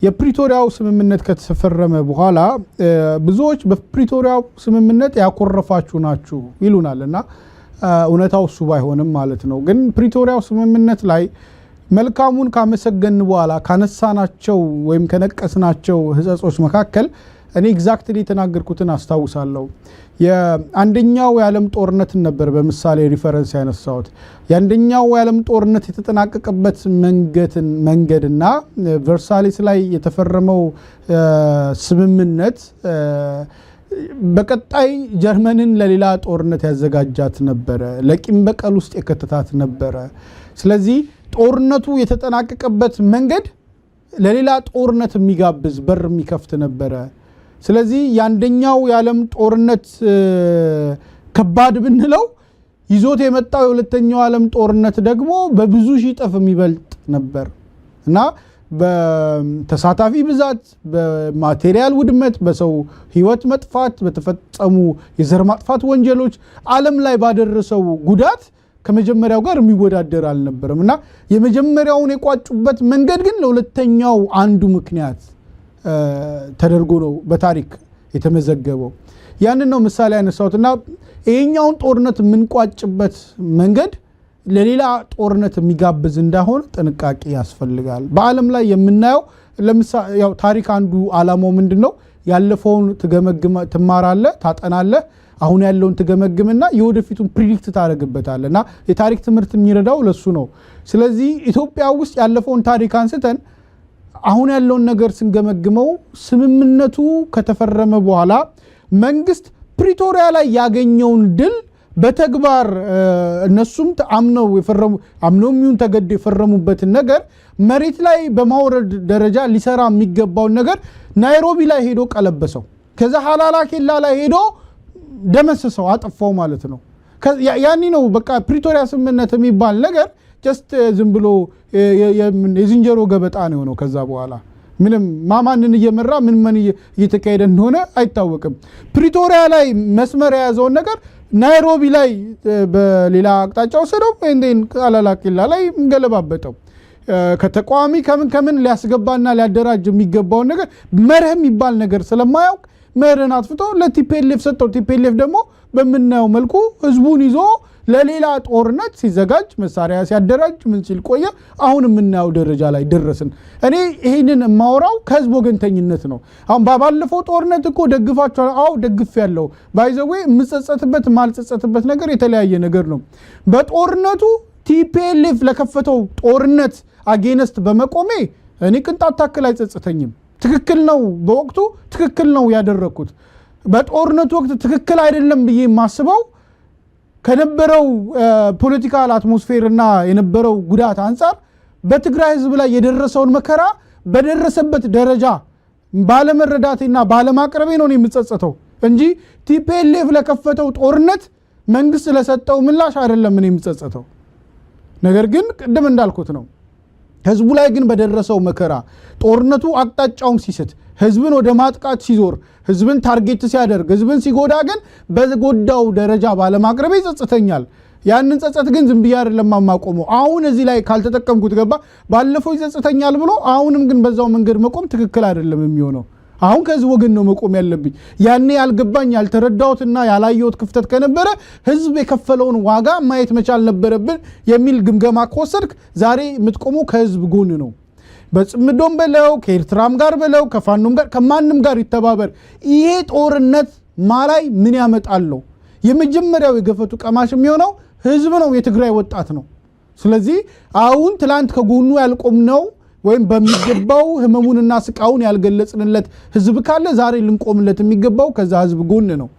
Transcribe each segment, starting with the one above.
የፕሪቶሪያው ስምምነት ከተፈረመ በኋላ ብዙዎች በፕሪቶሪያው ስምምነት ያኮረፋችሁ ናችሁ ይሉናልና እውነታው እሱ ባይሆንም ማለት ነው። ግን ፕሪቶሪያው ስምምነት ላይ መልካሙን ካመሰገን በኋላ ካነሳናቸው ወይም ከነቀስናቸው ህጸጾች መካከል እኔ ኤግዛክትሊ ተናገርኩትን አስታውሳለሁ። የአንደኛው የዓለም ጦርነት ነበር በምሳሌ ሪፈረንስ ያነሳሁት። የአንደኛው የዓለም ጦርነት የተጠናቀቀበት መንገድና ቨርሳይልስ ላይ የተፈረመው ስምምነት በቀጣይ ጀርመንን ለሌላ ጦርነት ያዘጋጃት ነበረ፣ ለቂም በቀል ውስጥ የከተታት ነበረ። ስለዚህ ጦርነቱ የተጠናቀቀበት መንገድ ለሌላ ጦርነት የሚጋብዝ በር የሚከፍት ነበረ። ስለዚህ የአንደኛው የዓለም ጦርነት ከባድ ብንለው ይዞት የመጣው የሁለተኛው ዓለም ጦርነት ደግሞ በብዙ ሺህ እጥፍ የሚበልጥ ነበር እና በተሳታፊ ብዛት፣ በማቴሪያል ውድመት፣ በሰው ህይወት መጥፋት፣ በተፈጸሙ የዘር ማጥፋት ወንጀሎች ዓለም ላይ ባደረሰው ጉዳት ከመጀመሪያው ጋር የሚወዳደር አልነበረም እና የመጀመሪያውን የቋጩበት መንገድ ግን ለሁለተኛው አንዱ ምክንያት ተደርጎ ነው በታሪክ የተመዘገበው። ያንን ነው ምሳሌ ያነሳሁትና ይሄኛውን ጦርነት የምንቋጭበት መንገድ ለሌላ ጦርነት የሚጋብዝ እንዳሆነ ጥንቃቄ ያስፈልጋል። በዓለም ላይ የምናየው ለምሳሌ ያው ታሪክ አንዱ ዓላማው ምንድነው? ያለፈውን ትማራለህ፣ ታጠናለህ፣ አሁን ያለውን ትገመግምና የወደፊቱን ፕሪዲክት ታደርግበታለና የታሪክ ትምህርት የሚረዳው ለሱ ነው። ስለዚህ ኢትዮጵያ ውስጥ ያለፈውን ታሪክ አንስተን አሁን ያለውን ነገር ስንገመግመው ስምምነቱ ከተፈረመ በኋላ መንግስት ፕሪቶሪያ ላይ ያገኘውን ድል በተግባር እነሱም አምነው ይሁን ተገደው የፈረሙበትን ነገር መሬት ላይ በማውረድ ደረጃ ሊሰራ የሚገባውን ነገር ናይሮቢ ላይ ሄዶ ቀለበሰው። ከዛ ሐላላ ኬላ ላይ ሄዶ ደመሰሰው፣ አጠፋው ማለት ነው። ያኒ ነው በቃ ፕሪቶሪያ ስምምነት የሚባል ነገር ጀስት ዝም ብሎ የዝንጀሮ ገበጣ ነው። ከዛ በኋላ ምንም ማማንን እየመራ ምን እየተካሄደ እንደሆነ አይታወቅም። ፕሪቶሪያ ላይ መስመር የያዘውን ነገር ናይሮቢ ላይ በሌላ አቅጣጫ ወሰደው፣ እንዴን ሐላላ ኬላ ላይ ገለባበጠው። ከተቋሚ ከምን ሊያስገባና ሊያደራጅ የሚገባውን ነገር መርህ የሚባል ነገር ስለማያውቅ መርህን አጥፍቶ ለቲፒኤልኤፍ ሰጠው። ቲፒኤልኤፍ ደግሞ በምናየው መልኩ ህዝቡን ይዞ ለሌላ ጦርነት ሲዘጋጅ መሳሪያ ሲያደራጅ ምን ሲል ቆየ። አሁን የምናየው ደረጃ ላይ ደረስን። እኔ ይሄንን የማወራው ከህዝብ ወገንተኝነት ነው። አሁን ባለፈው ጦርነት እኮ ደግፋችኋል። አዎ ደግፍ ያለው ባይዘዌ የምጸጸትበት ማልጸጸትበት ነገር የተለያየ ነገር ነው። በጦርነቱ ቲፒኤልኤፍ ለከፈተው ጦርነት አጌነስት በመቆሜ እኔ ቅንጣት ታክል አይጸጽተኝም። ትክክል ነው፣ በወቅቱ ትክክል ነው ያደረኩት። በጦርነቱ ወቅት ትክክል አይደለም ብዬ የማስበው ከነበረው ፖለቲካል አትሞስፌርና የነበረው ጉዳት አንፃር በትግራይ ህዝብ ላይ የደረሰውን መከራ በደረሰበት ደረጃ ባለመረዳቴና ባለማቅረቤ ነው የምጸጸተው እንጂ ቲፒኤልኤፍ ለከፈተው ጦርነት መንግስት ለሰጠው ምላሽ አይደለም እኔ የምጸጸተው። ነገር ግን ቅድም እንዳልኩት ነው ህዝቡ ላይ ግን በደረሰው መከራ ጦርነቱ አቅጣጫውን ሲስት፣ ህዝብን ወደ ማጥቃት ሲዞር፣ ህዝብን ታርጌት ሲያደርግ፣ ህዝብን ሲጎዳ ግን በጎዳው ደረጃ ባለማቅረቤ ይጸጽተኛል። ያንን ጸጸት ግን ዝም ብዬ አይደለም ማቆመው። አሁን እዚህ ላይ ካልተጠቀምኩት ገባ ባለፈው ይጸጽተኛል ብሎ አሁንም ግን በዛው መንገድ መቆም ትክክል አይደለም የሚሆነው። አሁን ከህዝብ ወገን ነው መቆም ያለብኝ። ያኔ ያልገባኝ ያልተረዳሁትና ያላየሁት ክፍተት ከነበረ ህዝብ የከፈለውን ዋጋ ማየት መቻል ነበረብን የሚል ግምገማ ከወሰድክ ዛሬ የምትቆመው ከህዝብ ጎን ነው። በጽምዶም በለው ከኤርትራም ጋር በለው ከፋኖም ጋር ከማንም ጋር ይተባበር። ይሄ ጦርነት ማላይ ምን ያመጣለው? የመጀመሪያው የገፈቱ ቀማሽ የሚሆነው ህዝብ ነው፣ የትግራይ ወጣት ነው። ስለዚህ አሁን ትላንት ከጎኑ ያልቆምነው ወይም በሚገባው ህመሙንና ስቃውን ያልገለጽንለት ህዝብ ካለ ዛሬ ልንቆምለት የሚገባው ከዛ ህዝብ ጎን ነው።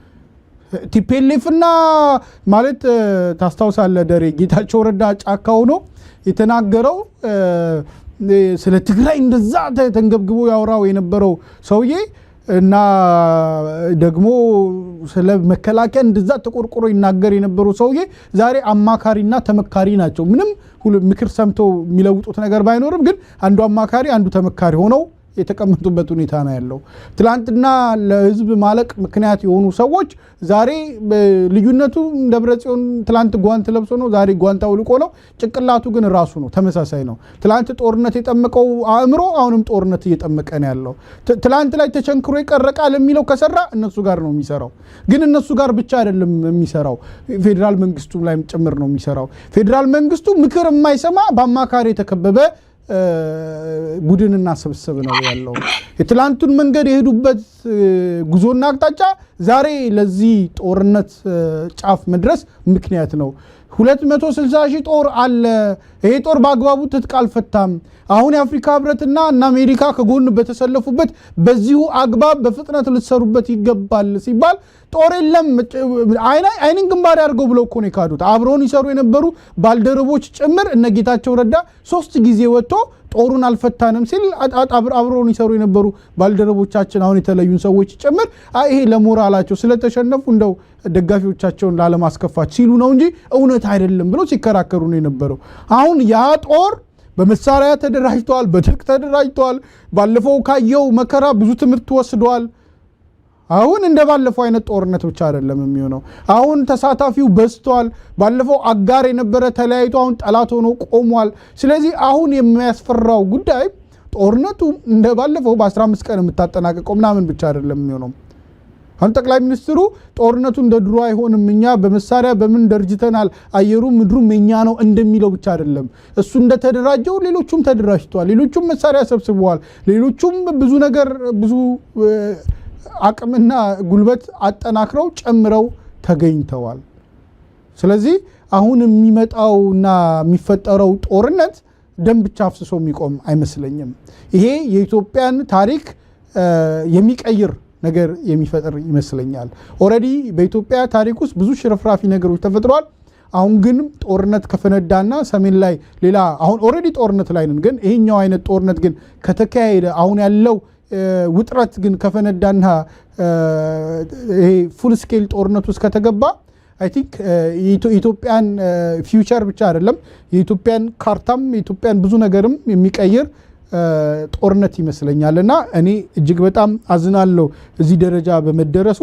ቲፒኤልኤፍና ማለት ታስታውሳለህ ደሬ ጌታቸው ረዳ ጫካ ሆኖ የተናገረው ስለ ትግራይ እንደዛ ተንገብግቦ ያወራው የነበረው ሰውዬ እና ደግሞ ስለ መከላከያ እንደዛ ተቆርቆሮ ይናገር የነበረው ሰውዬ ዛሬ አማካሪና ተመካሪ ናቸው። ምንም ምክር ሰምተው የሚለውጡት ነገር ባይኖርም ግን አንዱ አማካሪ አንዱ ተመካሪ ሆነው የተቀመጡበት ሁኔታ ነው ያለው። ትላንትና ለህዝብ ማለቅ ምክንያት የሆኑ ሰዎች ዛሬ ልዩነቱ ደብረጽዮን ትላንት ጓንት ለብሶ ነው፣ ዛሬ ጓንት አውልቆ ነው። ጭቅላቱ ግን ራሱ ነው፣ ተመሳሳይ ነው። ትላንት ጦርነት የጠመቀው አእምሮ አሁንም ጦርነት እየጠመቀ ነው ያለው። ትላንት ላይ ተቸንክሮ ይቀረቃል የሚለው ከሰራ እነሱ ጋር ነው የሚሰራው። ግን እነሱ ጋር ብቻ አይደለም የሚሰራው፣ ፌዴራል መንግስቱ ላይ ጭምር ነው የሚሰራው። ፌዴራል መንግስቱ ምክር የማይሰማ በአማካሪ የተከበበ ቡድንና ስብስብ ነው ያለው። የትላንቱን መንገድ የሄዱበት ጉዞና አቅጣጫ ዛሬ ለዚህ ጦርነት ጫፍ መድረስ ምክንያት ነው። 260,000 ጦር አለ። ይሄ ጦር በአግባቡ ትጥቅ አልፈታም። አሁን የአፍሪካ ህብረትና እና አሜሪካ ከጎን በተሰለፉበት በዚሁ አግባብ በፍጥነት ልትሰሩበት ይገባል ሲባል ጦር የለም አይንን ግንባር ያድርገው ብለው እኮ ነው የካዱት። አብረውን ይሰሩ የነበሩ ባልደረቦች ጭምር እነ ጌታቸው ረዳ 3 ጊዜ ወጥቶ ጦሩን አልፈታንም ሲል አብረውን ይሰሩ የነበሩ ባልደረቦቻችን አሁን የተለዩን ሰዎች ጭምር ይሄ ለሞራላቸው ስለተሸነፉ እንደው ደጋፊዎቻቸውን ላለማስከፋት ሲሉ ነው እንጂ እውነት አይደለም ብለው ሲከራከሩ ነው የነበረው። አሁን ያ ጦር በመሳሪያ ተደራጅቷል፣ በትጥቅ ተደራጅቷል። ባለፈው ካየው መከራ ብዙ ትምህርት ወስዷል። አሁን እንደ ባለፈው አይነት ጦርነት ብቻ አይደለም የሚሆነው። አሁን ተሳታፊው በዝቷል። ባለፈው አጋር የነበረ ተለያይቶ አሁን ጠላት ሆኖ ቆሟል። ስለዚህ አሁን የሚያስፈራው ጉዳይ ጦርነቱ እንደ ባለፈው በ15 ቀን የምታጠናቀቀው ምናምን ብቻ አይደለም የሚሆነው። አሁን ጠቅላይ ሚኒስትሩ ጦርነቱ እንደ ድሮ አይሆንም፣ እኛ በመሳሪያ በምን ደርጅተናል፣ አየሩ ምድሩም የኛ ነው እንደሚለው ብቻ አይደለም። እሱ እንደተደራጀው ሌሎቹም ተደራጅተዋል፣ ሌሎቹም መሳሪያ ሰብስበዋል፣ ሌሎቹም ብዙ ነገር ብዙ አቅምና ጉልበት አጠናክረው ጨምረው ተገኝተዋል። ስለዚህ አሁን የሚመጣውና የሚፈጠረው ጦርነት ደም ብቻ አፍስሶ የሚቆም አይመስለኝም። ይሄ የኢትዮጵያን ታሪክ የሚቀይር ነገር የሚፈጥር ይመስለኛል። ኦሬዲ በኢትዮጵያ ታሪክ ውስጥ ብዙ ሽርፍራፊ ነገሮች ተፈጥሯል። አሁን ግን ጦርነት ከፈነዳና ሰሜን ላይ ሌላ አሁን ኦሬዲ ጦርነት ላይ ነን። ግን ይሄኛው አይነት ጦርነት ግን ከተካሄደ አሁን ያለው ውጥረት ግን ከፈነዳና ይሄ ፉል ስኬል ጦርነት ውስጥ ከተገባ አይ ቲንክ የኢትዮጵያን ፊውቸር ብቻ አይደለም የኢትዮጵያን ካርታም የኢትዮጵያን ብዙ ነገርም የሚቀይር ጦርነት ይመስለኛልና እኔ እጅግ በጣም አዝናለሁ እዚህ ደረጃ በመደረሱ።